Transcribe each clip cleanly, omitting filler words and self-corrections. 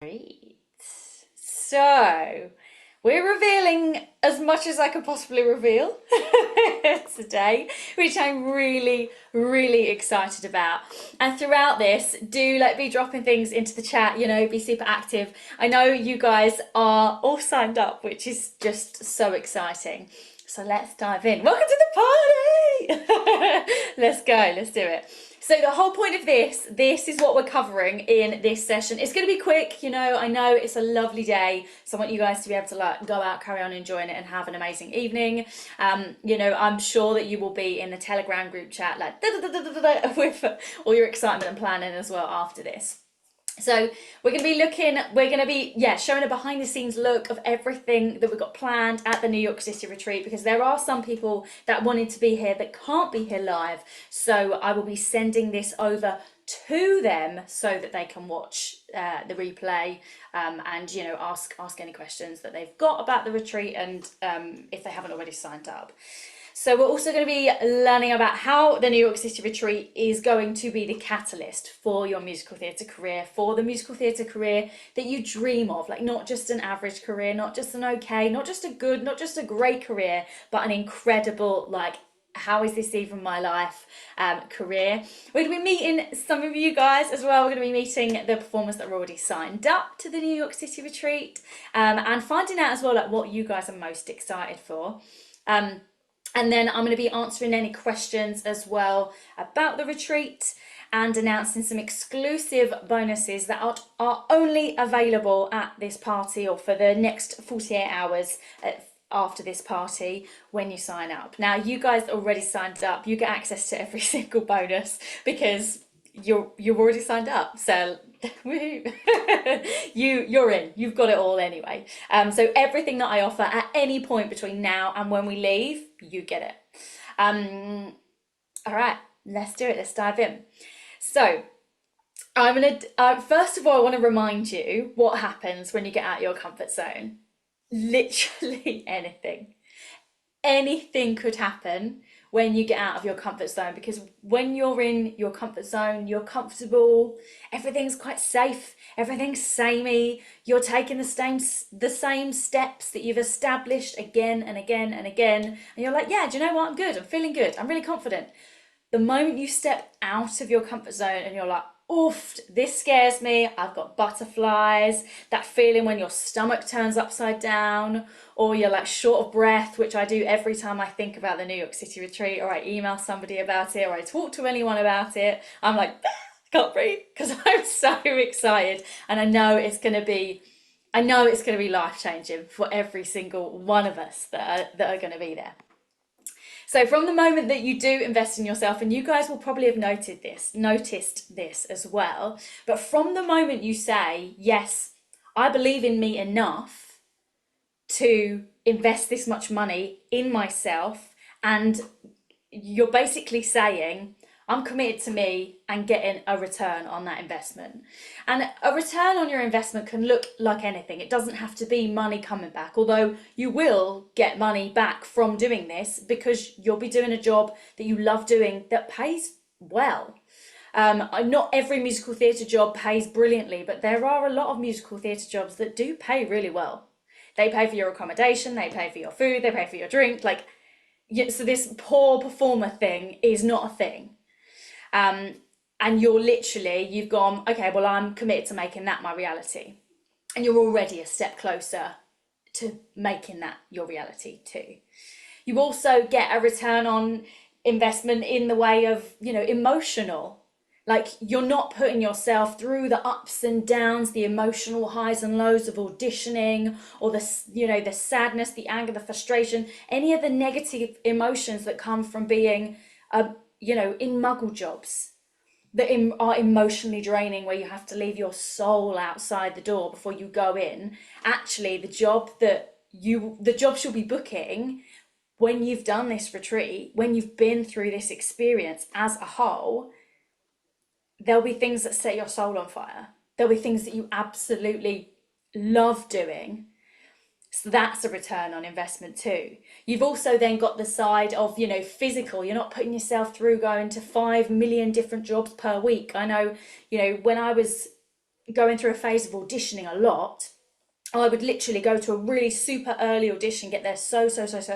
Great. So, we're revealing as much as I could possibly reveal today, which I'm really, really excited about. And throughout this, do be dropping things into the chat, be super active. I know you guys are all signed up, which is just so exciting. So let's dive in. Welcome to the party! Let's go, let's do it. So the whole point of this is what we're covering in this session. It's going to be quick, I know it's a lovely day, so I want you guys to be able to go out, carry on enjoying it and have an amazing evening. I'm sure that you will be in the Telegram group chat with all your excitement and planning as well after this. So we're going to be showing a behind the scenes look of everything that we've got planned at the New York City Retreat, because there are some people that wanted to be here that can't be here live. So I will be sending this over to them so that they can watch the replay and ask any questions that they've got about the retreat, and if they haven't already signed up. So we're also going to be learning about how the New York City Retreat is going to be the catalyst for your musical theatre career, for the musical theatre career that you dream of, not just an average career, not just an okay, not just a good, not just a great career, but an incredible, how is this even my life career. We're going to be meeting some of you guys as well. We're going to be meeting the performers that are already signed up to the New York City Retreat, and finding out as well what you guys are most excited for. And then I'm going to be answering any questions as well about the retreat and announcing some exclusive bonuses that are only available at this party or for the next 48 hours after this party when you sign up. Now, you guys already signed up. You get access to every single bonus because you're already signed up. So you're in. You've got it all anyway. So everything that I offer at any point between now and when we leave, you get it. All right, let's do it. Let's dive in. So I'm gonna first of all, I want to remind you what happens when you get out of your comfort zone. Literally anything could happen when you get out of your comfort zone, because when you're in your comfort zone, you're comfortable, everything's quite safe, everything's samey, you're taking the same steps that you've established again and again and again, and you're like, yeah, do you know what, I'm good, I'm feeling good, I'm really confident. The moment you step out of your comfort zone and you're like, oof, this scares me, I've got butterflies, that feeling when your stomach turns upside down, or you're short of breath, which I do every time I think about the New York City Retreat, or I email somebody about it, or I talk to anyone about it, I'm like, I can't breathe, because I'm so excited, and I know it's going to be life-changing for every single one of us that are going to be there. So from the moment that you do invest in yourself, and you guys will probably have noticed this as well, but from the moment you say, yes, I believe in me enough to invest this much money in myself, and you're basically saying, I'm committed to me and getting a return on that investment. And a return on your investment can look like anything. It doesn't have to be money coming back, although you will get money back from doing this because you'll be doing a job that you love doing that pays well. Not every musical theatre job pays brilliantly, but there are a lot of musical theatre jobs that do pay really well. They pay for your accommodation, they pay for your food, they pay for your drink. So this poor performer thing is not a thing. And you've gone, okay, well, I'm committed to making that my reality. And you're already a step closer to making that your reality too. You also get a return on investment in the way of, emotional. You're not putting yourself through the ups and downs, the emotional highs and lows of auditioning, or the sadness, the anger, the frustration, any of the negative emotions that come from being in muggle jobs that are emotionally draining, where you have to leave your soul outside the door before you go in. Actually, the jobs you'll be booking when you've done this retreat, when you've been through this experience as a whole, there'll be things that set your soul on fire. There'll be things that you absolutely love doing. So that's a return on investment too. You've also then got the side of, physical. You're not putting yourself through going to 5 million different jobs per week. I know, when I was going through a phase of auditioning a lot, I would literally go to a really super early audition, get there so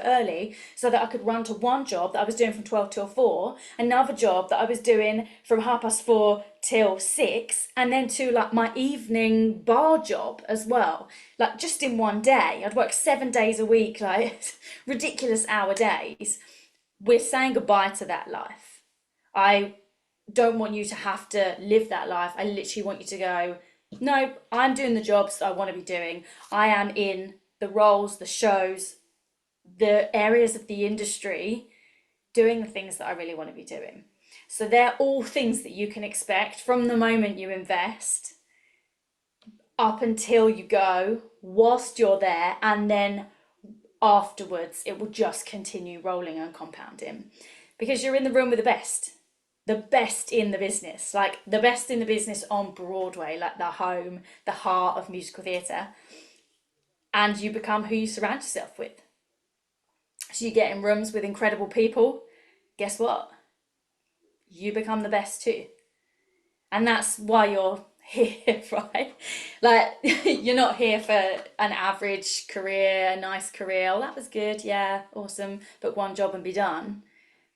early, so that I could run to one job that I was doing from 12 till 4, another job that I was doing from 4:30 till 6, and then to like my evening bar job as well. Like just in one day, I'd work 7 days a week, like ridiculous hour days. We're saying goodbye to that life. I don't want you to have to live that life. I literally want you to go, no, I'm doing the jobs that I want to be doing. I am in the roles, the shows, the areas of the industry, doing the things that I really want to be doing. So they're all things that you can expect from the moment you invest up until you go, whilst you're there, and then afterwards it will just continue rolling and compounding because you're in the room with the best in the business, like the best in the business on Broadway, like the home, the heart of musical theatre. And you become who you surround yourself with. So you get in rooms with incredible people. Guess what? You become the best too. And that's why you're here, right? Like, you're not here for an average career, a nice career. Oh, that was good. Yeah, awesome. But one job and be done.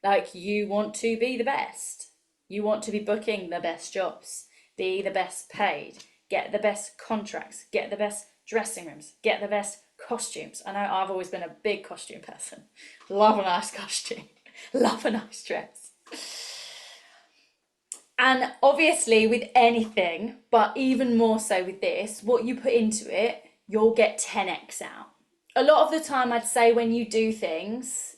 Like, you want to be the best. You want to be booking the best jobs, be the best paid, get the best contracts, get the best dressing rooms, get the best costumes. I know I've always been a big costume person. Love a nice costume, love a nice dress. And obviously with anything, but even more so with this, what you put into it, you'll get 10x out. A lot of the time I'd say when you do things,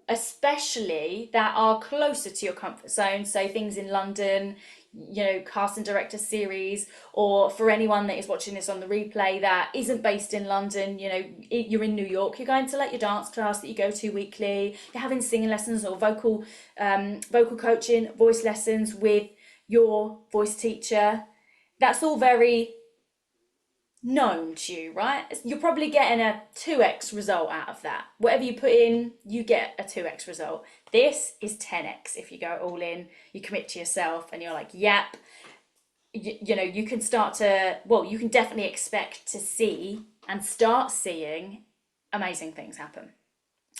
especially that are closer to your comfort zone, so things in London, you know, cast and director series, or for anyone that is watching this on the replay that isn't based in London, you know, you're in New York, you're going to like your dance class that you go to weekly, you're having singing lessons or vocal coaching, voice lessons with your voice teacher. That's all very known to you, right? You're probably getting a 2x result out of that. Whatever you put in, you get a 2x result. This is 10x if you go all in, you commit to yourself and you're like, yep. You know, you can start to, well, you can definitely expect to see and start seeing amazing things happen.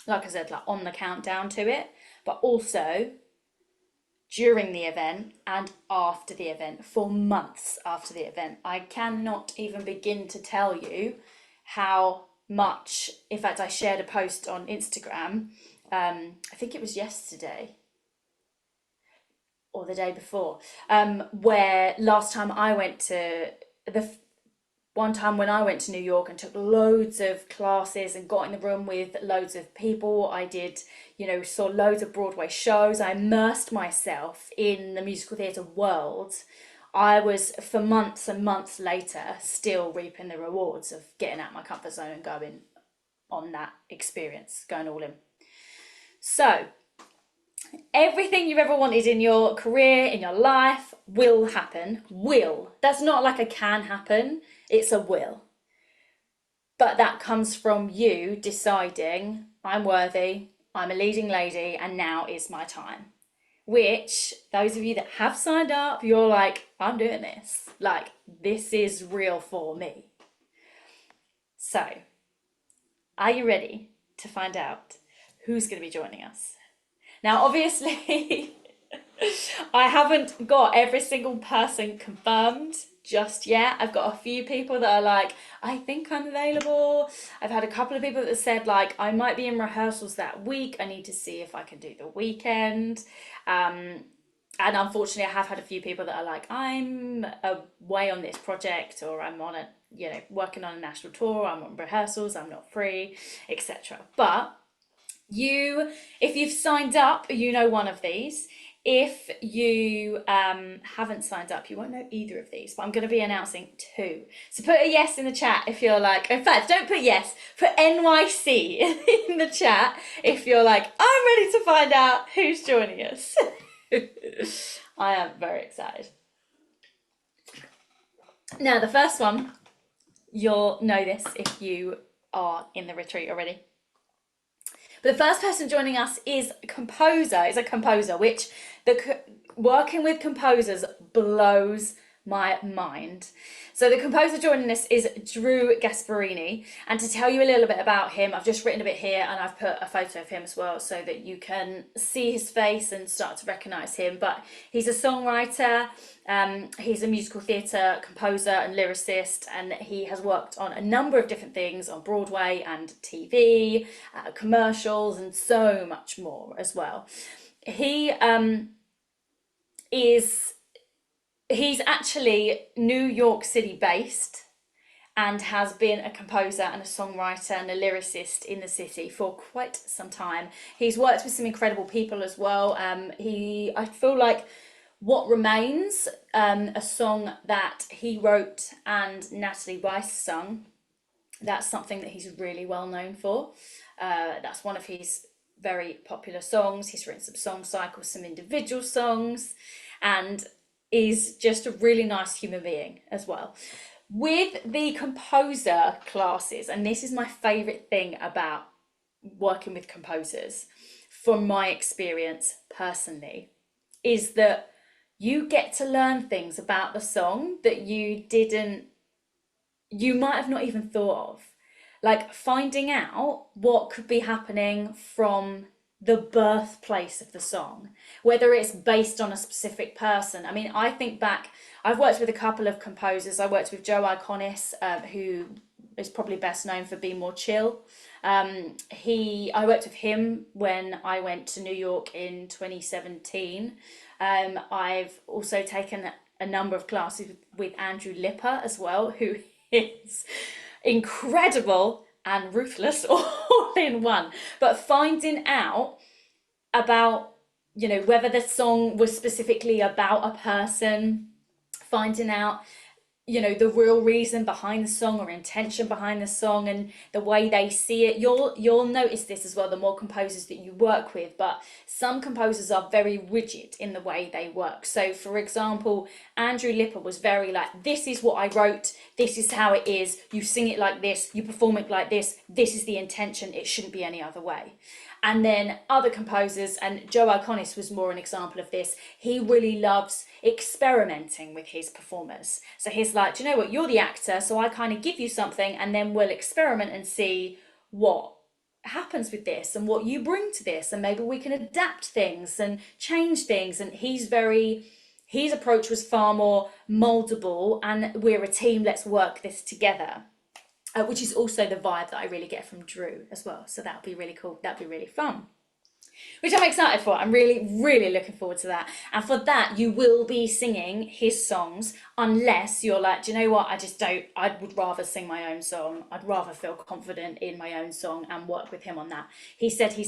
Like I said, like on the countdown to it, but also during the event and after the event, for months after the event. I cannot even begin to tell you how much, in fact, I shared a post on Instagram, I think it was yesterday or the day before, where last time I went to the one time when I went to New York and took loads of classes and got in the room with loads of people, I did, you know, saw loads of Broadway shows. I immersed myself in the musical theatre world. I was, for months and months later, still reaping the rewards of getting out of my comfort zone and going on that experience, going all in. So, everything you've ever wanted in your career, in your life, will happen. Will. That's not like a can happen, it's a will. But that comes from you deciding, I'm worthy, I'm a leading lady, and now is my time. Which, those of you that have signed up, you're like, I'm doing this. Like, this is real for me. So, are you ready to find out who's going to be joining us? Now, obviously, I haven't got every single person confirmed just yet. I've got a few people that are like, I think I'm available. I've had a couple of people that said like, I might be in rehearsals that week. I need to see if I can do the weekend. And unfortunately, I have had a few people that are like, I'm away on this project, or I'm on a, you know, working on a national tour, I'm on rehearsals, I'm not free, etc. But if you've signed up, you know one of these. If you haven't signed up, you won't know either of these, but I'm going to be announcing two. So put a yes in the chat if you're like, in fact, don't put yes, put NYC in the chat if you're like, I'm ready to find out who's joining us. I am very excited. Now, the first one, you'll know this if you are in the retreat already. But the first person joining us is a composer, which working with composers blows my mind. So the composer joining us is Drew Gasparini, and to tell you a little bit about him, I've just written a bit here and I've put a photo of him as well so that you can see his face and start to recognise him. But he's a songwriter, he's a musical theatre composer and lyricist, and he has worked on a number of different things on Broadway and TV, commercials, and so much more as well. He's actually New York City based and has been a composer and a songwriter and a lyricist in the city for quite some time. He's worked with some incredible people as well. I feel like What Remains, a song that he wrote and Natalie Weiss sung, that's something that he's really well known for. That's one of his very popular songs. He's written some song cycles, some individual songs, and is just a really nice human being as well. With the composer classes, and this is my favourite thing about working with composers, from my experience personally, is that you get to learn things about the song that you might have not even thought of. Like finding out what could be happening from the birthplace of the song, whether it's based on a specific person. I mean, I think back, I've worked with a couple of composers. I worked with Joe Iconis, who is probably best known for Be More Chill. I worked with him when I went to New York in 2017. I've also taken a number of classes with Andrew Lipper as well, who is incredible and ruthless all in one. But finding out about, whether the song was specifically about a person, finding out, the real reason behind the song or intention behind the song and the way they see it. You'll notice this as well, the more composers that you work with, but some composers are very rigid in the way they work. So for example, Andrew Lipper was very like, this is what I wrote, this is how it is, you sing it like this, you perform it like this is the intention, it shouldn't be any other way. And then other composers, and Joe Iconis was more an example of this, he really loves experimenting with his performers. So he's like, do you know what, you're the actor, so I kind of give you something and then we'll experiment and see what happens with this and what you bring to this, and maybe we can adapt things and change things. And his approach was far more moldable, and we're a team, let's work this together. Which is also the vibe that I really get from Drew as well. So that'll be really cool. That'll be really fun. Which I'm excited for. I'm really, really looking forward to that. And for that, you will be singing his songs, unless you're like, do you know what? I would rather sing my own song. I'd rather feel confident in my own song and work with him on that. He said he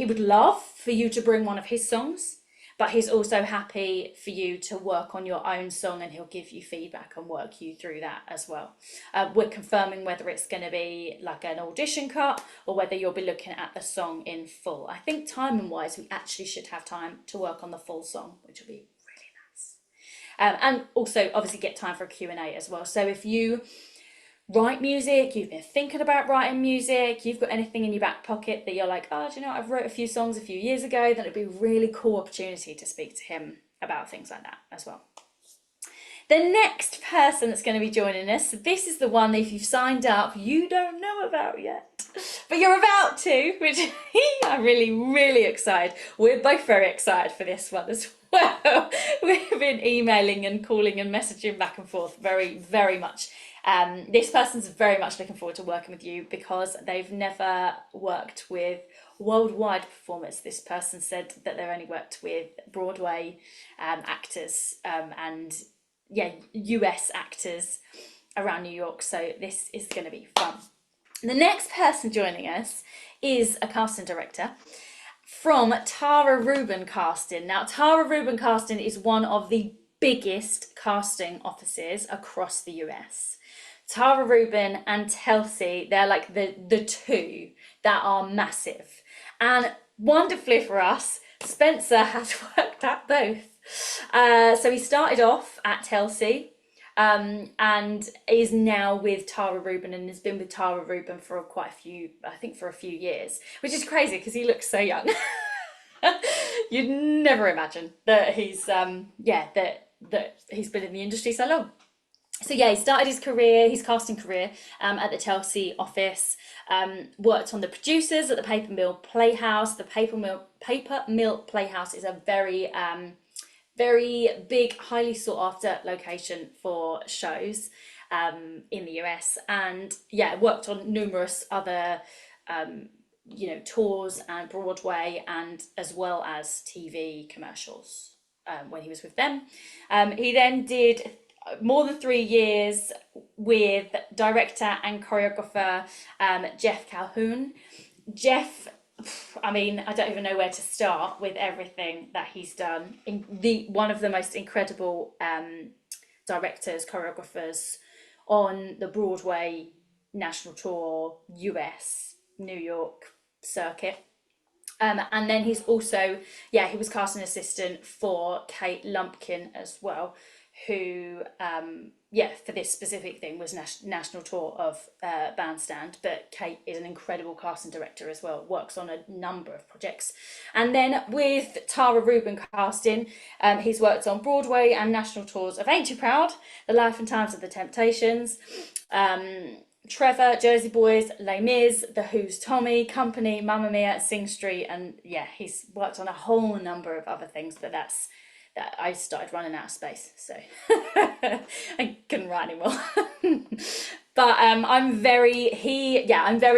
would love for you to bring one of his songs, but he's also happy for you to work on your own song, and he'll give you feedback and work you through that as well. We're confirming whether it's going to be like an audition cut or whether you'll be looking at the song in full. I think timing wise, we actually should have time to work on the full song, which will be really nice. And also obviously get time for a Q&A as well. So if you write music, you've been thinking about writing music, you've got anything in your back pocket that you're like, oh, do you know what? I've wrote a few songs a few years ago, then it'd be a really cool opportunity to speak to him about things like that as well. The next person that's going to be joining us, this is the one that if you've signed up, you don't know about yet, but you're about to, which I'm really, really excited. We're both very excited for this one as well. We've been emailing and calling and messaging back and forth very, very much. This person's very much looking forward to working with you because they've never worked with worldwide performers. This person said that they've only worked with Broadway actors and US actors around New York. So this is going to be fun. The next person joining us is a casting director from Tara Rubin Casting. Now, Tara Rubin Casting is one of the biggest casting offices across the US. Tara Rubin and Telsey, they're like the two that are massive. And wonderfully for us, Spencer has worked at both. So he started off at Telsey and is now with Tara Rubin, and has been with Tara Rubin for quite a few years, which is crazy because he looks so young. You'd never imagine that he's, that that he's been in the industry so long. So yeah, he started his casting career, at the Chelsea office. Worked on the producers at the Paper Mill Playhouse. The Paper Mill Playhouse is a very big, highly sought after location for shows, in the US. And yeah, worked on numerous other, tours and Broadway, and as well as TV commercials, when he was with them. He then did more than 3 years with director and choreographer, Jeff Calhoun. Jeff, I mean, I don't even know where to start with everything that he's done. One of the most incredible, directors, choreographers on the Broadway national tour, US, New York circuit. And then he's also, yeah, he was casting assistant for Kate Lumpkin as well, who, for this specific thing was national tour of, Bandstand. But Kate is an incredible casting director as well, works on a number of projects. And then with Tara Rubin casting, he's worked on Broadway and national tours of Ain't You Proud, The Life and Times of the Temptations, Trevor, Jersey Boys, Les Mis, The Who's Tommy, Company, Mamma Mia, Sing Street, and yeah, he's worked on a whole number of other things, but that I started running out of space, so I couldn't write anymore. But I'm very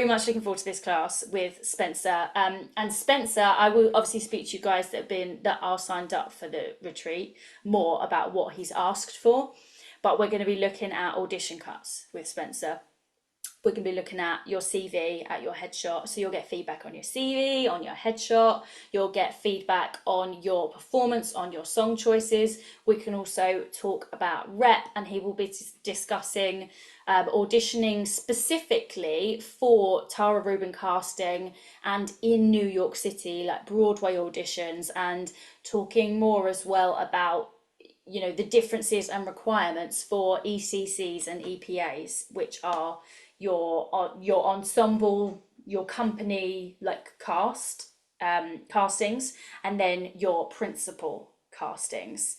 much looking forward to this class with Spencer. And Spencer, I will obviously speak to you guys that are signed up for the retreat more about what he's asked for. But we're going to be looking at audition cuts with Spencer. We're going to be looking at your CV, at your headshot. So you'll get feedback on your CV, on your headshot. You'll get feedback on your performance, on your song choices. We can also talk about rep, and he will be discussing, auditioning specifically for Tara Rubin casting and in New York City, like Broadway auditions, and talking more as well about the differences and requirements for ECCs and EPAs, which are your ensemble, your company like castings, and then your principal castings,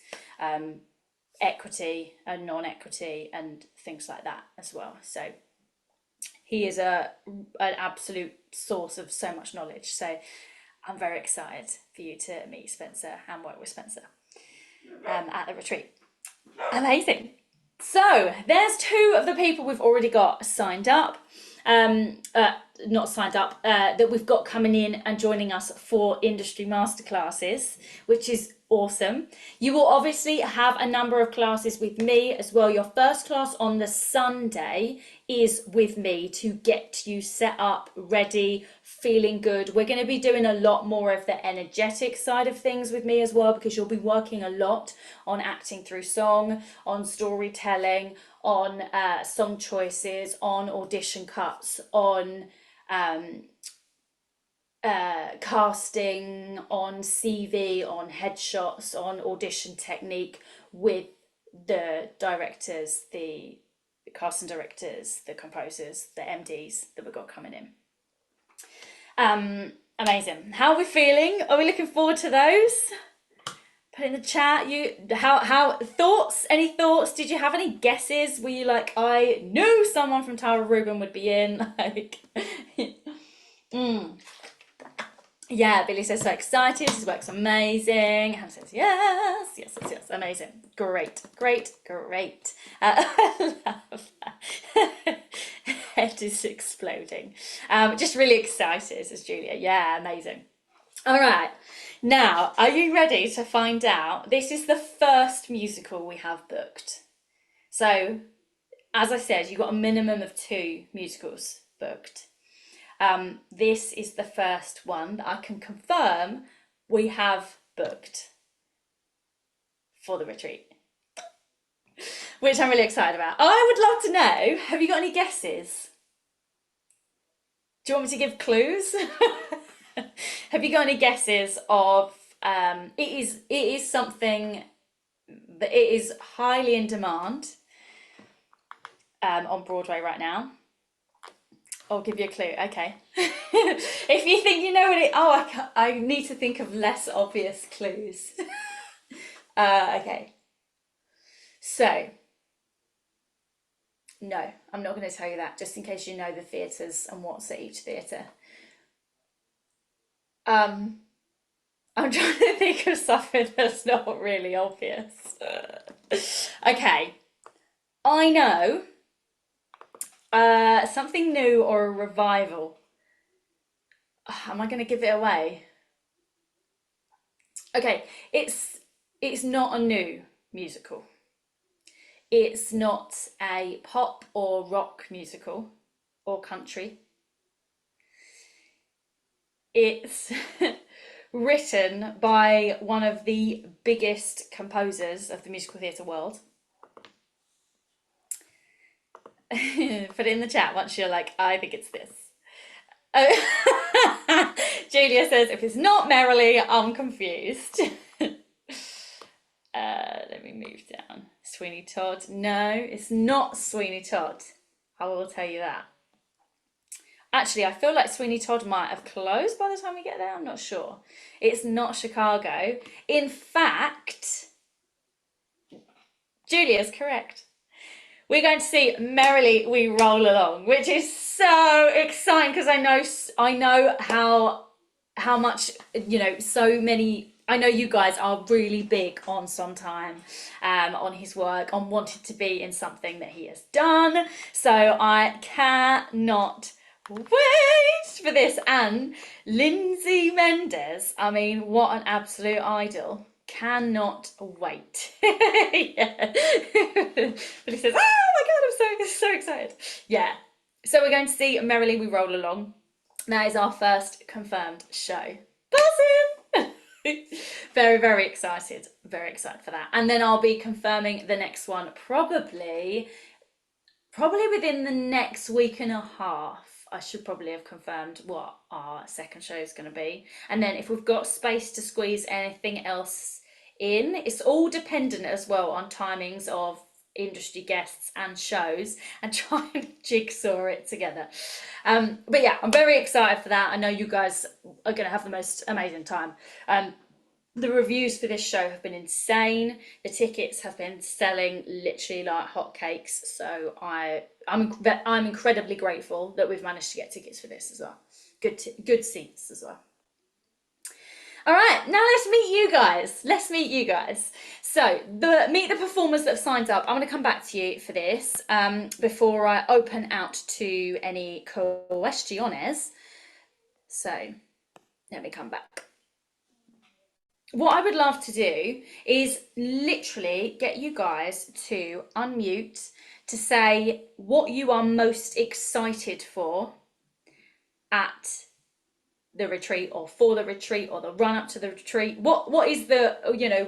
equity and non-equity and things like that as well. So he is an absolute source of so much knowledge. So I'm very excited for you to meet Spencer and work with Spencer, at the retreat. Amazing. So there's two of the people we've already got signed up, not signed up, that we've got coming in and joining us for industry masterclasses, which is awesome. You will obviously have a number of classes with me as well. Your first class on the Sunday is with me to get you set up, ready, feeling good. We're going to be doing a lot more of the energetic side of things with me as well, because you'll be working a lot on acting through song, on storytelling, on song choices, on audition cuts, on casting, on CV, on headshots, on audition technique with the directors, the casting directors, the composers, the MDs that we've got coming in. Amazing. How are we feeling? Are we looking forward to those? Put in the chat. How thoughts? Any thoughts? Did you have any guesses? Were you like, I knew someone from Tara Rubin would be in? Like, Yeah, Billy says so excited. His work's amazing. Hannah says yes. Amazing. Great. I love that. Head is exploding. Just really excited, says Julia. Yeah, amazing. All right. Now, are you ready to find out? This is the first musical we have booked. So, as I said, you've got a minimum of 2 musicals booked. This is the first one that I can confirm we have booked for the retreat, which I'm really excited about. I would love to know, have you got any guesses? Do you want me to give clues? Have you got any guesses of, it is something that it is highly in demand, on Broadway right now. I'll give you a clue. Okay. If you think you know what it... Oh, I need to think of less obvious clues. Okay. So, no, I'm not going to tell you that, just in case you know the theatres and what's at each theatre. Um, I'm trying to think of something that's not really obvious. Okay, I know something new or a revival. Am I going to give it away? Okay, it's not a new musical. It's not a pop or rock musical or country. It's written by one of the biggest composers of the musical theatre world. Put it in the chat once you're like, I think it's this. Oh. Julia says, if it's not Merrily, I'm confused. Let me move down. Sweeney Todd. No, it's not Sweeney Todd. I will tell you that. Actually, I feel like Sweeney Todd might have closed by the time we get there. I'm not sure. It's not Chicago. In fact, Julia's correct. We're going to see Merrily We Roll Along, which is so exciting because I know how much, so many. I know you guys are really big on Sondheim, on his work, on wanting to be in something that he has done. So I cannot wait for this. And Lindsay Mendez, I mean, what an absolute idol. Cannot wait. Yeah. But he says, oh my God, I'm so excited. Yeah. So we're going to see Merrily We Roll Along. That is our first confirmed show. Buzzing! Very, very excited. Very excited for that. And then I'll be confirming the next one probably within the next week and a half. I should probably have confirmed what our second show is going to be. And then if we've got space to squeeze anything else in, it's all dependent as well on timings of industry guests and shows and try and jigsaw it together. But yeah, I'm very excited for that. I know you guys are going to have the most amazing time. The reviews for this show have been insane. The tickets have been selling literally like hotcakes. So I'm incredibly grateful that we've managed to get tickets for this as well. Good seats as well. All right, now let's meet you guys. So meet the performers that have signed up. I'm going to come back to you for this before I open out to any questiones. So let me come back. What I would love to do is literally get you guys to unmute to say what you are most excited for at the retreat or for the retreat or the run up to the retreat. What is the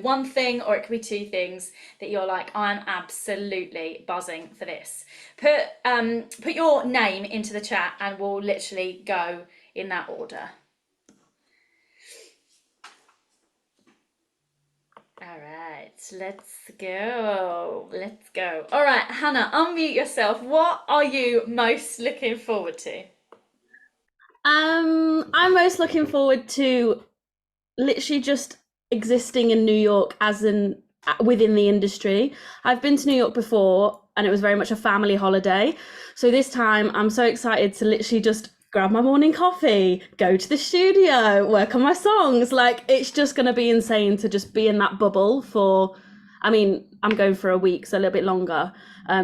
one thing, or it could be two things that you're like, I'm absolutely buzzing for this. Put your name into the chat and we'll literally go in that order. All right, let's go. All right, Hannah, unmute yourself. What are you most looking forward to? I'm most looking forward to literally just existing in New York within the industry. I've been to New York before and it was very much a family holiday. So this time I'm so excited to literally just grab my morning coffee, go to the studio, work on my songs. Like, it's just going to be insane to just be in that bubble I'm going for a week, so a little bit longer,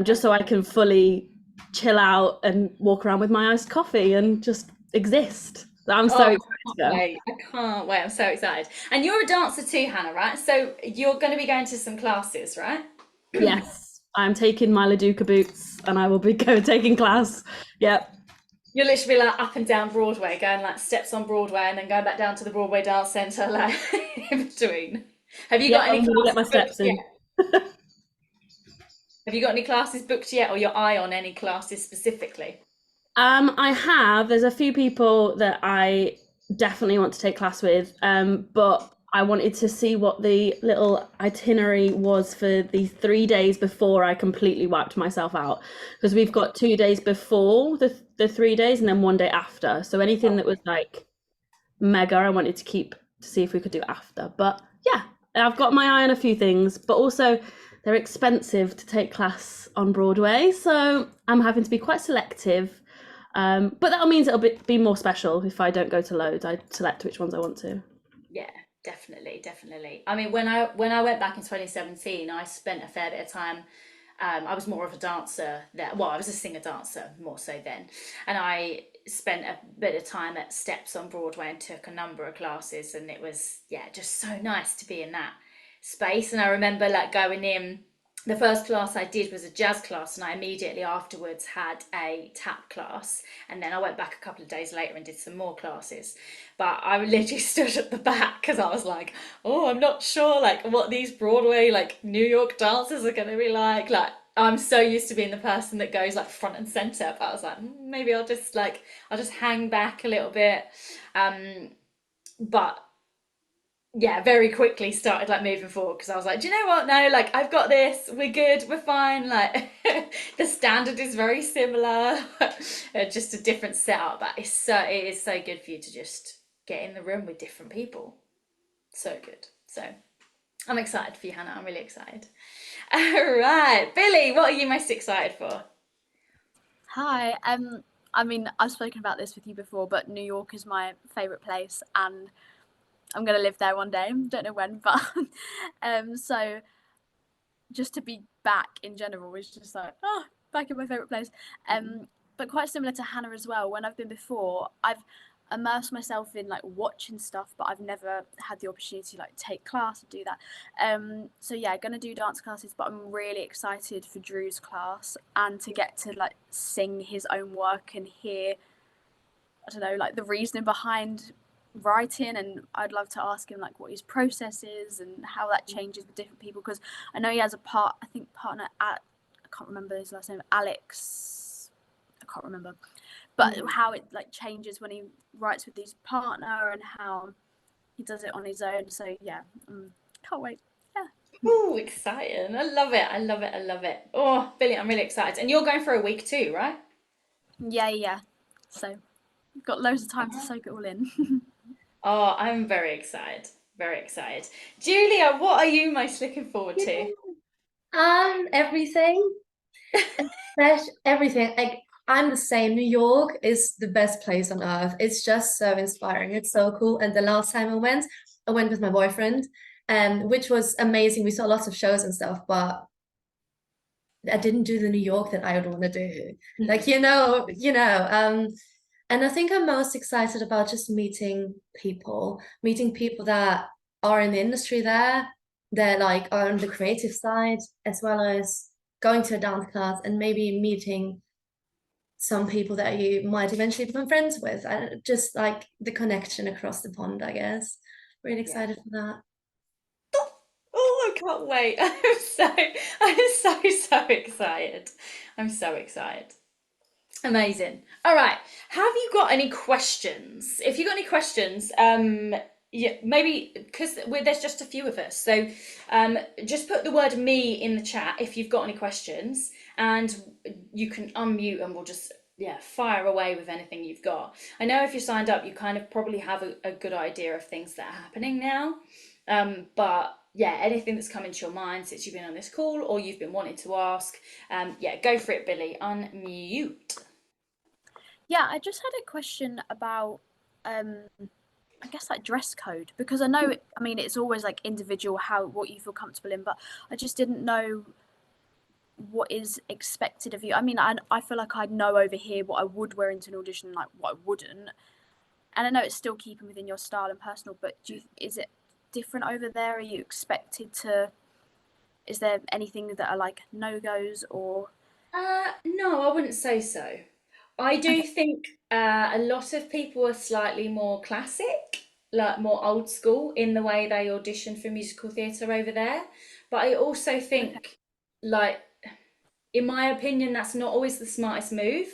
just so I can fully chill out and walk around with my iced coffee and just exist. I'm so excited to go. I can't wait. I'm so excited. And you're a dancer too, Hannah, right? So you're going to be going to some classes, right? Yes, I'm taking my Laduca boots and I will be taking class. Yep. You'll literally be like up and down Broadway, going like steps on Broadway and then going back down to the Broadway Dance Centre, like in between. Have you got any classes get my steps in? Have you got any classes booked yet, or your eye on any classes specifically? I have. There's a few people that I definitely want to take class with, but I wanted to see what the little itinerary was for the 3 days before I completely wiped myself out, because we've got 2 days before the 3 days and then 1 day after. So anything that was like mega, I wanted to keep to see if we could do after. But yeah, I've got my eye on a few things, but also they're expensive to take class on Broadway, so I'm having to be quite selective. But that means be more special if I don't go to loads. I select which ones I want to. Yeah, definitely, definitely. I mean, when I went back in 2017, I spent a fair bit of time. I was more of a dancer there. Well, I was a singer dancer more so then, and I spent a bit of time at Steps on Broadway and took a number of classes, and it was, yeah, just so nice to be in that space. And I remember like going in. The first class I did was a jazz class, and I immediately afterwards had a tap class. And then I went back a couple of days later and did some more classes. But I literally stood at the back because I was like, oh, I'm not sure like what these Broadway like New York dancers are going to be like. Like I'm so used to being the person that goes like front and center, but I was like, maybe I'll just hang back a little bit. But yeah, very quickly started like moving forward because I was like, do you know what? No, like I've got this. We're good. We're fine. Like the standard is very similar, just a different setup. But it is so good for you to just get in the room with different people. So good. So I'm excited for you, Hannah. I'm really excited. All right, Billy, what are you most excited for? Hi. I mean, I've spoken about this with you before, but New York is my favourite place, and I'm gonna live there one day. Don't know when, but so just to be back in general is just like, oh, back in my favourite place. But quite similar to Hannah as well. When I've been before, I've immersed myself in like watching stuff, but I've never had the opportunity to like take class and do that. So yeah, gonna do dance classes, but I'm really excited for Drew's class and to get to like sing his own work and hear, I don't know, like the reasoning behind writing. And I'd love to ask him like what his process is and how that changes with different people, because I know he has a partner at, I can't remember his last name, Alex, I can't remember, but how it like changes when he writes with his partner and how he does it on his own. So yeah, can't wait. Yeah. Oh, exciting. I love it. I love it. I love it. Oh, Billy, I'm really excited. And you're going for a week too, right? Yeah. So we've got loads of time to soak it all in. Oh, I'm very excited. Very excited. Julia, what are you most looking forward to? Everything, everything. Like I'm the same. New York is the best place on earth. It's just so inspiring. It's so cool. And the last time I went with my boyfriend, which was amazing. We saw lots of shows and stuff, but I didn't do the New York that I would want to do. Like, and I think I'm most excited about just meeting people that are in the industry there. They're like are on the creative side, as well as going to a dance class and maybe meeting some people that you might eventually become friends with. Just like the connection across the pond, I guess. Really Yeah. excited for that. Oh, I can't wait. I'm so excited. I'm so excited. Amazing. All right. Have you got any questions? If you got any questions, yeah, maybe because there's just a few of us. So, just put the word me in the chat if you've got any questions, and you can unmute and we'll just, yeah, fire away with anything you've got. I know if you're signed up, you kind of probably have a good idea of things that are happening now. But yeah, anything that's come into your mind since you've been on this call or you've been wanting to ask, yeah, go for it, Billy. Unmute. Yeah, I just had a question about, I guess like dress code, because I know, I mean, it's always like individual what you feel comfortable in, but I just didn't know what is expected of you. I mean, I feel like I'd know over here what I would wear into an audition, like what I wouldn't. And I know it's still keeping within your style and personal, but is it different over there? Are you expected to, is there anything that are like no-goes or? No, I wouldn't say so. I do Okay. think a lot of people are slightly more classic, like more old school in the way they audition for musical theatre over there. But I also Okay. think, like, in my opinion, that's not always the smartest move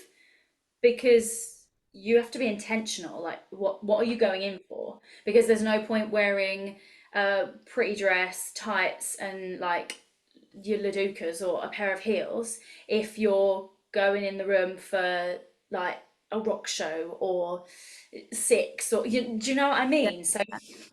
because you have to be intentional. Like, what are you going in for? Because there's no point wearing a pretty dress, tights, and like your Laducas or a pair of heels if you're going in the room for like a rock show or six, or do you know what I Yeah. mean? So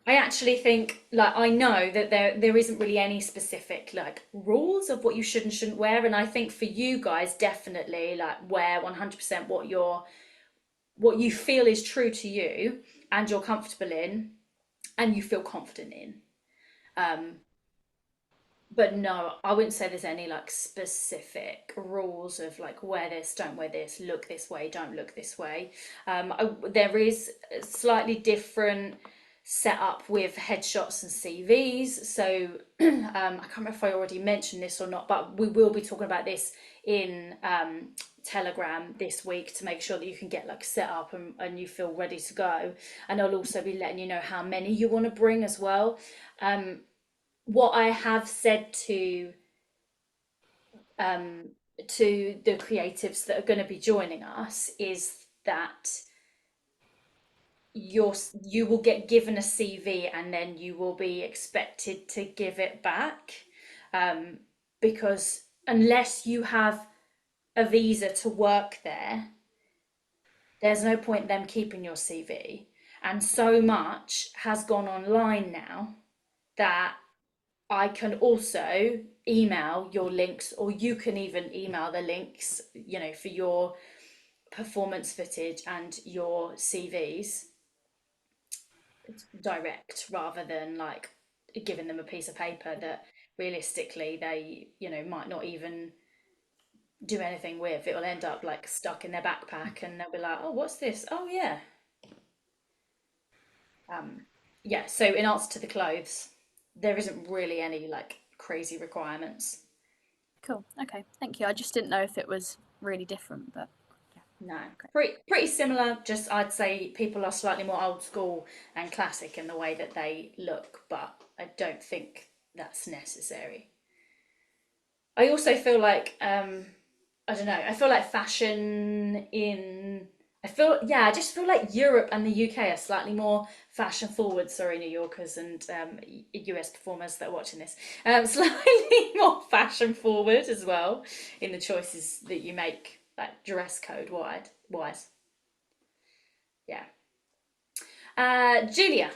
I actually think, like, I know that there isn't really any specific like rules of what you should and shouldn't wear, and I think for you guys, definitely like wear 100% what you feel is true to you and you're comfortable in and you feel confident in. Um, but no, I wouldn't say there's any like specific rules of like wear this, don't wear this, look this way, don't look this way. There is a slightly different setup with headshots and CVs. So I can't remember if I already mentioned this or not, but we will be talking about this in Telegram this week to make sure that you can get like set up and you feel ready to go. And I'll also be letting you know how many you want to bring as well. What I have said um, to the creatives that are going to be joining us is that you will get given a CV and then you will be expected to give it back, um, because unless you have a visa to work there, there's no point them keeping your CV. And so much has gone online now that I can also email your links, or you can even email the links, for your performance footage and your CVs direct, rather than like giving them a piece of paper that realistically they, might not even do anything with. It'll end up like stuck in their backpack and they'll be like, oh, what's this? Oh, yeah. Yeah, so in answer to the clothes, there isn't really any like crazy requirements. Cool. Okay. Thank you. I just didn't know if it was really different, but yeah. No, Great. pretty similar. Just I'd say people are slightly more old school and classic in the way that they look, but I don't think that's necessary. I also feel like I don't know. I feel like fashion in I just feel like Europe and the UK are slightly more fashion forward. Sorry, New Yorkers and US performers that are watching this. Slightly more fashion forward as well in the choices that you make, like dress code wise. Yeah. Julia.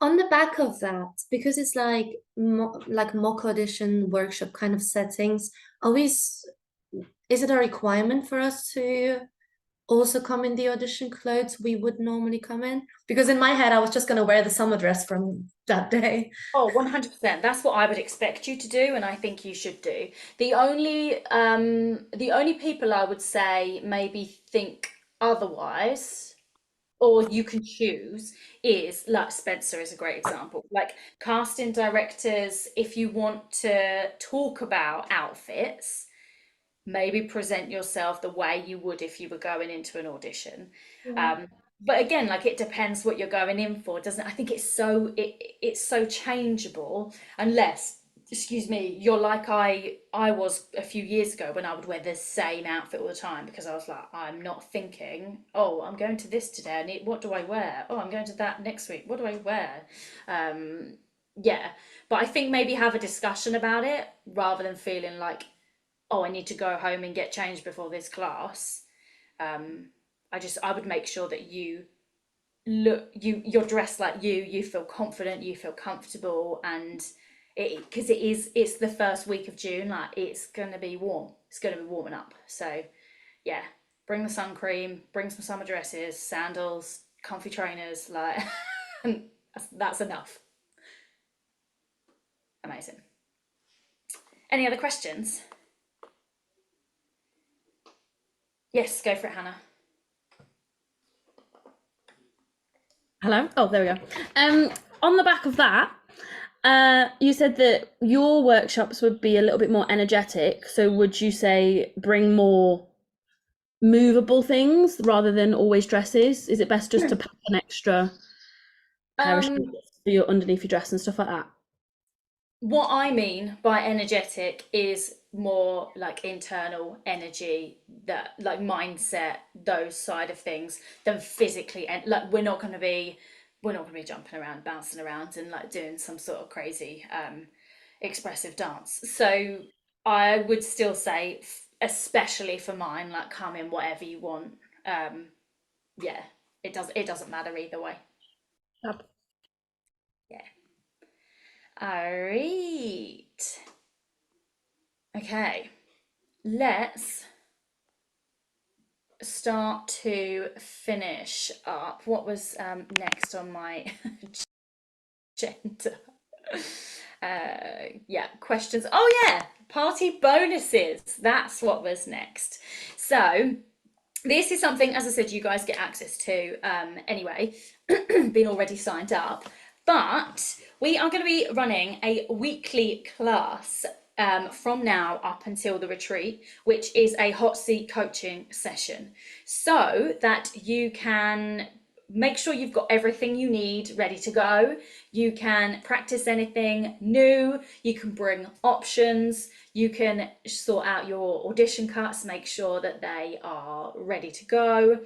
On the back of that, because it's like like mock audition workshop kind of settings, is it a requirement for us to also come in the audition clothes we would normally come in? Because in my head, I was just gonna wear the summer dress from that day. Oh, 100%. That's what I would expect you to do, and I think you should do. The only people I would say maybe think otherwise, or you can choose, is like Spencer is a great example. Like casting directors, if you want to talk about outfits, maybe present yourself the way you would if you were going into an audition. Yeah. Um, but again, like it depends what you're going in for, doesn't it? I think it's so changeable, unless, excuse me, you're like I was a few years ago when I would wear the same outfit all the time because I was like, I'm not thinking, oh, I'm going to this today. What do I wear? Oh, I'm going to that next week. What do I wear? Yeah, but I think maybe have a discussion about it rather than feeling like, oh, I need to go home and get changed before this class. Um, I would make sure that you're dressed like you feel confident, you feel comfortable, and because it's the first week of June, like it's gonna be warm. It's gonna be warming up. So yeah, bring the sun cream, bring some summer dresses, sandals, comfy trainers, like that's enough. Amazing. Any other questions? Yes, go for it, Hannah. Hello? Oh, there we go. On the back of that, you said that your workshops would be a little bit more energetic. So would you say bring more movable things rather than always dresses? Is it best just to pack an extra pair of Um, shorts for your underneath your dress and stuff like that? What I mean by energetic is more like internal energy, that like mindset, those side of things, than physically. And like we're not gonna be jumping around, bouncing around, and like doing some sort of crazy expressive dance. So I would still say, especially for mine, like come in whatever you want. Yeah, it doesn't matter either way. Fab. Yeah. All right. Okay. Let's start to finish up. What was next on my agenda? Yeah, questions. Oh yeah, party bonuses. That's what was next. So this is something, as I said, you guys get access to anyway, been already signed up. But we are going to be running a weekly class from now up until the retreat, which is a hot seat coaching session, so that you can make sure you've got everything you need ready to go. You can practice anything new, you can bring options, you can sort out your audition cuts, make sure that they are ready to go.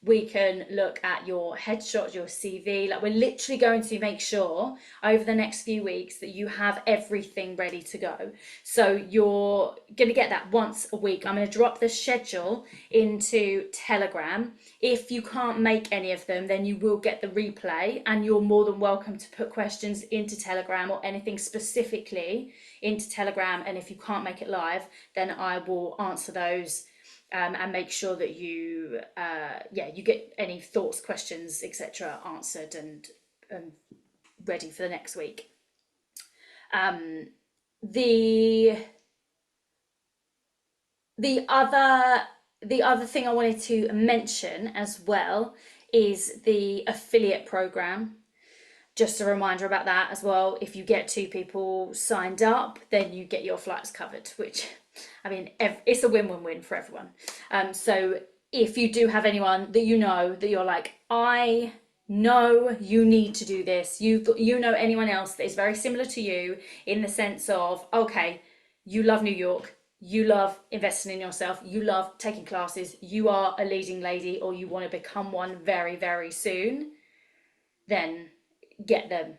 We can look at your headshot, your CV. Like, we're literally going to make sure over the next few weeks that you have everything ready to go. So you're going to get that once a week. I'm going to drop the schedule into Telegram. If you can't make any of them, then you will get the replay, and you're more than welcome to put questions into Telegram or anything specifically into Telegram. And if you can't make it live, then I will answer those and make sure that you you get any thoughts, questions, etc. answered and ready for the next week. The other thing I wanted to mention as well is the affiliate program. Just a reminder about that as well. If you get 2 people signed up, then you get your flights covered, which, I mean, it's a win-win-win for everyone. So if you do have anyone that you know that you're like, I know you need to do this, you know anyone else that is very similar to you in the sense of, okay, you love New York, you love investing in yourself, you love taking classes, you are a leading lady, or you want to become one very, very soon, then get them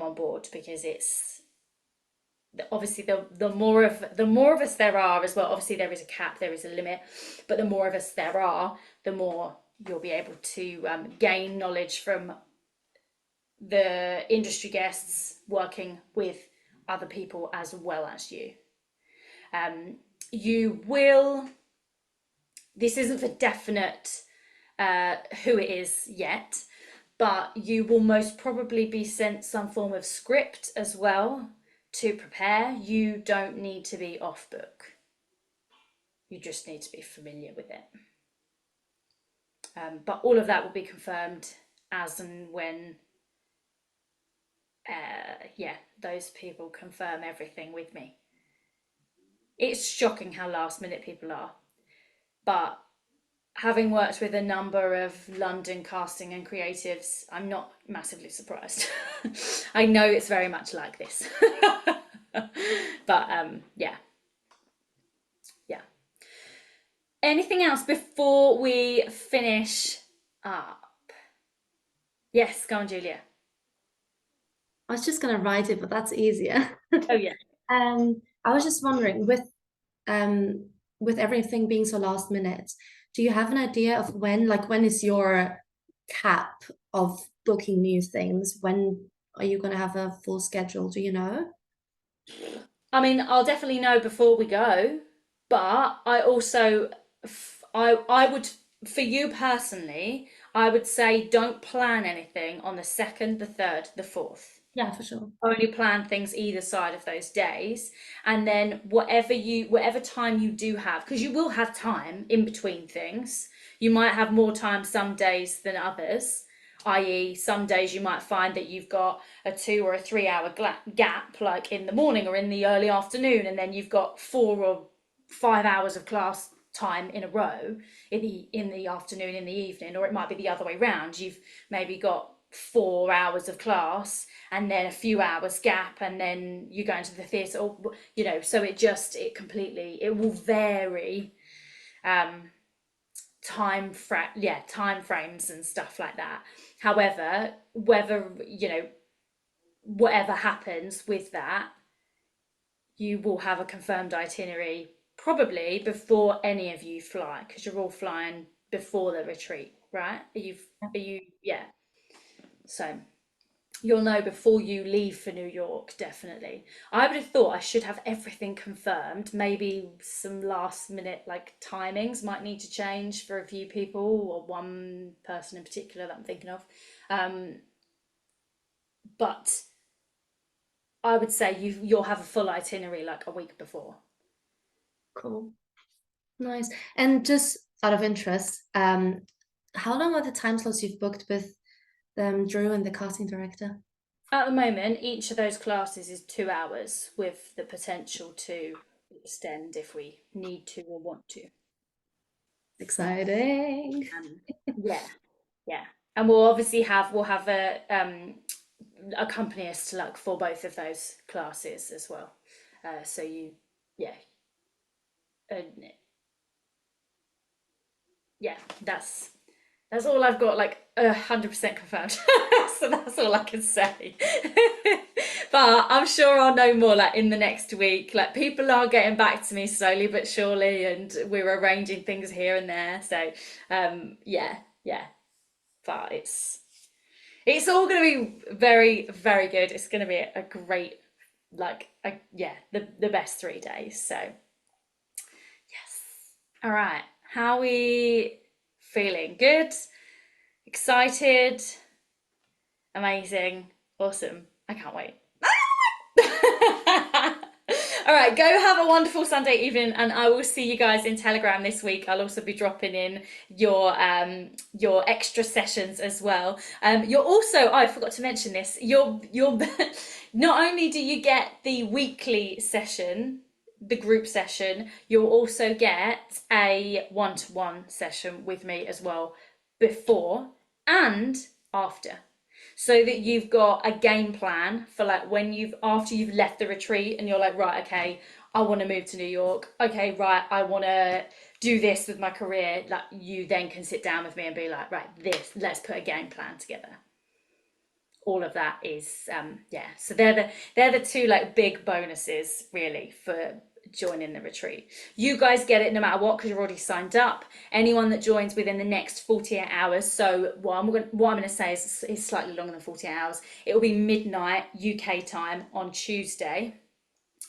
on board, because it's obviously the more of us there are as well. Obviously there is a cap, there is a limit, but the more of us there are, the more you'll be able to gain knowledge from the industry guests working with other people as well as you. You will, this isn't for definite who it is yet, but you will most probably be sent some form of script as well to prepare. You don't need to be off book. You just need to be familiar with it. But all of that will be confirmed as and when those people confirm everything with me. It's shocking how last minute people are, but having worked with a number of London casting and creatives, I'm not massively surprised. I know it's very much like this. But yeah. Anything else before we finish up? Yes, go on, Julia. I was just gonna write it, but that's easier. Oh yeah. I was just wondering, with everything being so last minute, do you have an idea of when is your cap of booking new things? When are you gonna have a full schedule? Do you know? I mean, I'll definitely know before we go, but I also, I would, for you personally, I would say don't plan anything on the 2nd, the 3rd, the 4th. Yeah, for sure. Only plan things either side of those days, and then whatever time you do have, because you will have time in between things. You might have more time some days than others, i.e. some days you might find that you've got a 2 or a 3 hour gap, like in the morning or in the early afternoon, and then you've got 4 or 5 hours of class time in a row in the afternoon, in the evening. Or it might be the other way around. You've maybe got 4 hours of class and then a few hours gap, and then you go into the theatre, or so it will vary time frames and stuff like that. However, whatever happens with that, you will have a confirmed itinerary probably before any of you fly, because you're all flying before the retreat, right? Yeah. So you'll know before you leave for New York, definitely. I would have thought I should have everything confirmed. Maybe some last minute like timings might need to change for a few people or one person in particular that I'm thinking of. But I would say you'll have a full itinerary like a week before. Cool. Nice. And just out of interest, how long are the time slots you've booked with Drew and the casting director? At the moment, each of those classes is 2 hours with the potential to extend if we need to or want to. Exciting. Yeah, yeah. And we'll have a accompanist like for both of those classes as well. So yeah, uh, yeah. That's all I've got, like 100% confirmed. So that's all I can say. But I'm sure I'll know more like in the next week. Like people are getting back to me slowly but surely, and we're arranging things here and there. So yeah. But it's all going to be very, very good. It's going to be a great, the best 3 days. So yes. All right. How are we feeling? Good? Excited? Amazing? Awesome. I can't wait. All right, go have a wonderful Sunday evening, and I will see you guys in Telegram this week. I'll also be dropping in your extra sessions as well. You're also, I forgot to mention this. You're not only do you get the weekly session, the group session, you'll also get a one-to-one session with me as well, before and after, so that you've got a game plan for like after you've left the retreat and you're like, right, okay, I want to move to New York. Okay, right, I want to do this with my career. Like you then can sit down with me and be like, right, let's put a game plan together. All of that is so they're the two like big bonuses really for joining the retreat. You guys get it no matter what because you're already signed up. Anyone that joins within the next 48 hours, so what I'm going to say is slightly longer than 48 hours. It will be midnight UK time on Tuesday.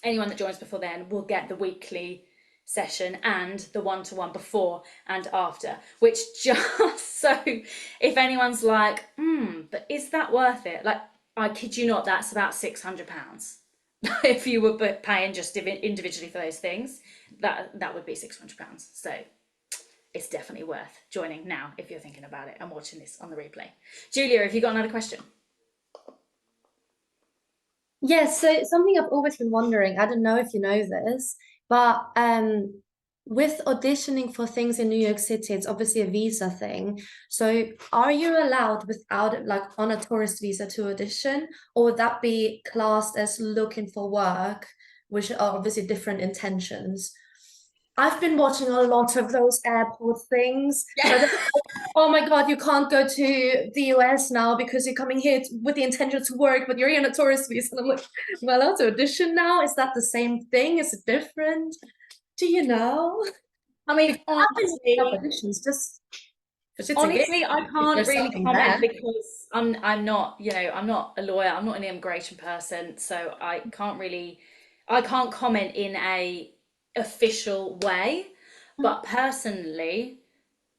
Anyone that joins before then will get the weekly session and the one-to-one before and after, which just so if anyone's like, but is that worth it? Like, I kid you not, that's about £600. If you were paying just individually for those things, that would be £600. So it's definitely worth joining now if you're thinking about it and watching this on the replay. Julia, have you got another question? Yes, so something I've always been wondering, I don't know if you know this, but with auditioning for things in New York City, it's obviously a visa thing. So are you allowed without like on a tourist visa to audition, or would that be classed as looking for work, which are obviously different intentions? I've been watching a lot of those airport things. Yeah. Oh my God, you can't go to the US now because you're coming here with the intention to work, but you're here on a tourist visa. And I'm like, am I allowed to audition now? Is that the same thing? Is it different? Do you know? I mean, honestly, I can't really comment because I'm not, I'm not a lawyer. I'm not an immigration person, so I can't comment in a official way. But personally,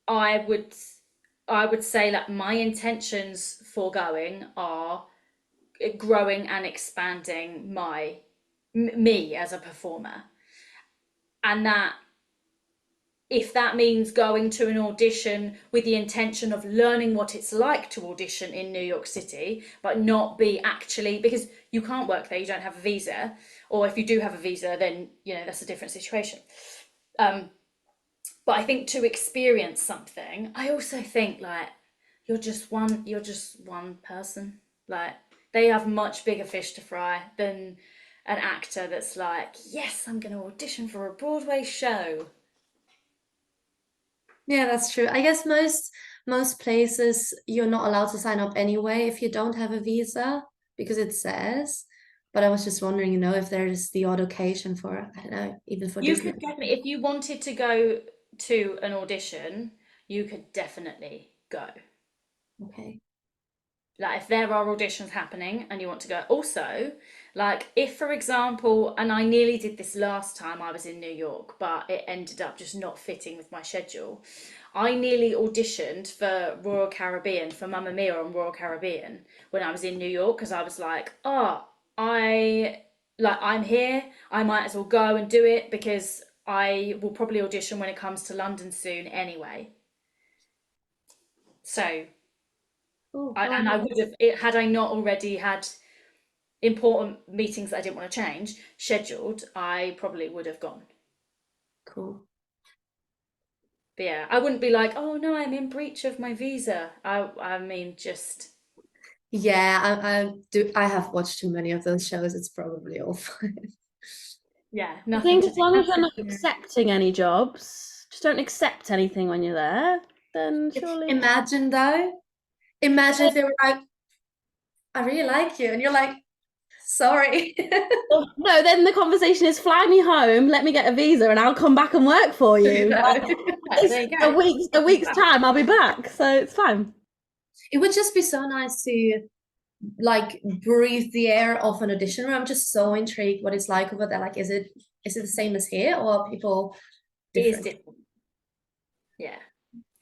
I would say that my intentions for going are growing and expanding me as a performer, and that if that means going to an audition with the intention of learning what it's like to audition in New York City, but not be actually, because you can't work there, you don't have a visa, or if you do have a visa, then that's a different situation. But I think to experience something, I also think like you're just one person. Like they have much bigger fish to fry than an actor that's like, yes, I'm going to audition for a Broadway show. Yeah, that's true. I guess most places you're not allowed to sign up anyway if you don't have a visa because it says. But I was just wondering, if there's the odd occasion for, I don't know, even for You Disney. could definitely, if you wanted to go to an audition, you could definitely go. Okay. Like if there are auditions happening and you want to go. Also, like if for example, and I nearly did this last time I was in New York, but it ended up just not fitting with my schedule. I nearly auditioned for Royal Caribbean, for Mamma Mia on Royal Caribbean when I was in New York, because I was like, oh, I'm here, I might as well go and do it, because I will probably audition when it comes to London soon anyway. So Oh, I would have, had I not already had important meetings that I didn't want to change scheduled, I probably would have gone. cool. But yeah, I wouldn't be like, oh no, I'm in breach of my visa. I mean, just Yeah, I do. I have watched too many of those shows. It's probably all fine. yeah, I nothing think to as do. long as you're not Yeah. accepting any jobs, just don't accept anything when you're there, then surely. Imagine though, imagine if they were like, I really like you, and you're like, sorry. No, then the conversation is fly me home, let me get a visa, and I'll come back and work for you. No. Like, Yeah, there you go. a week's time, I'll be back, so it's fine. It would just be so nice to like breathe the air of an audition room. I'm just so intrigued what it's like over there. Like, is it the same as here, or are people It is different? different. Yeah,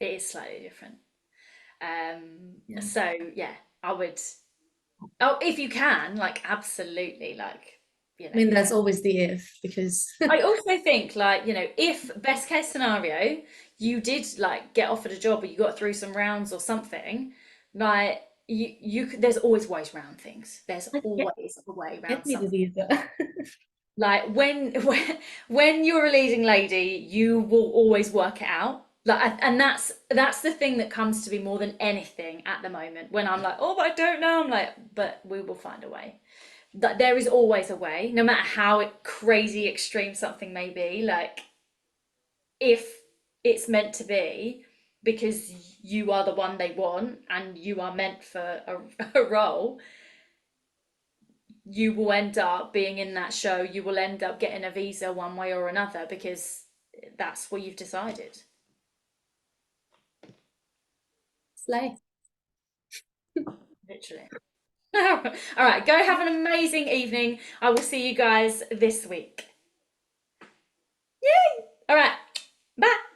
it is slightly different. Yeah. So yeah, I would. Oh, if you can, like, absolutely, like, I mean, there's always the if, because I also think, like, if best case scenario, you did like get offered a job or you got through some rounds or something, like there's always ways around things. There's like, always a way get around me the something. visa. Like when you're a leading lady, you will always work it out. Like, and that's the thing that comes to me more than anything at the moment. When I'm like, oh, but I don't know. I'm like, but we will find a way. That there is always a way, no matter how crazy extreme something may be. Like if it's meant to be, because you are the one they want and you are meant for a role, you will end up being in that show. You will end up getting a visa one way or another, because that's what you've decided. Slay. Literally. All right, go have an amazing evening. I will see you guys this week. Yay! All right, bye.